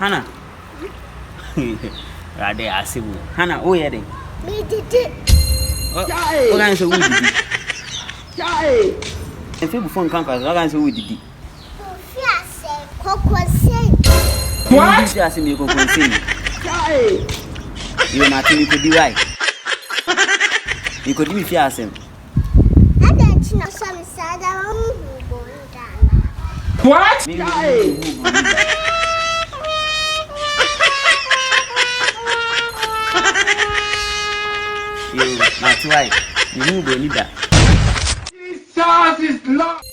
Hana. Rade asibu. Hana, oh yeah. Me did it. Oh, I'm so woody. If you phone campus, I'm so woody. What? You ask me, you can you're not you could be right. You could be fiasem. I don't know some sad. What? You, that's right. You move, you need that. Jesus is Lord.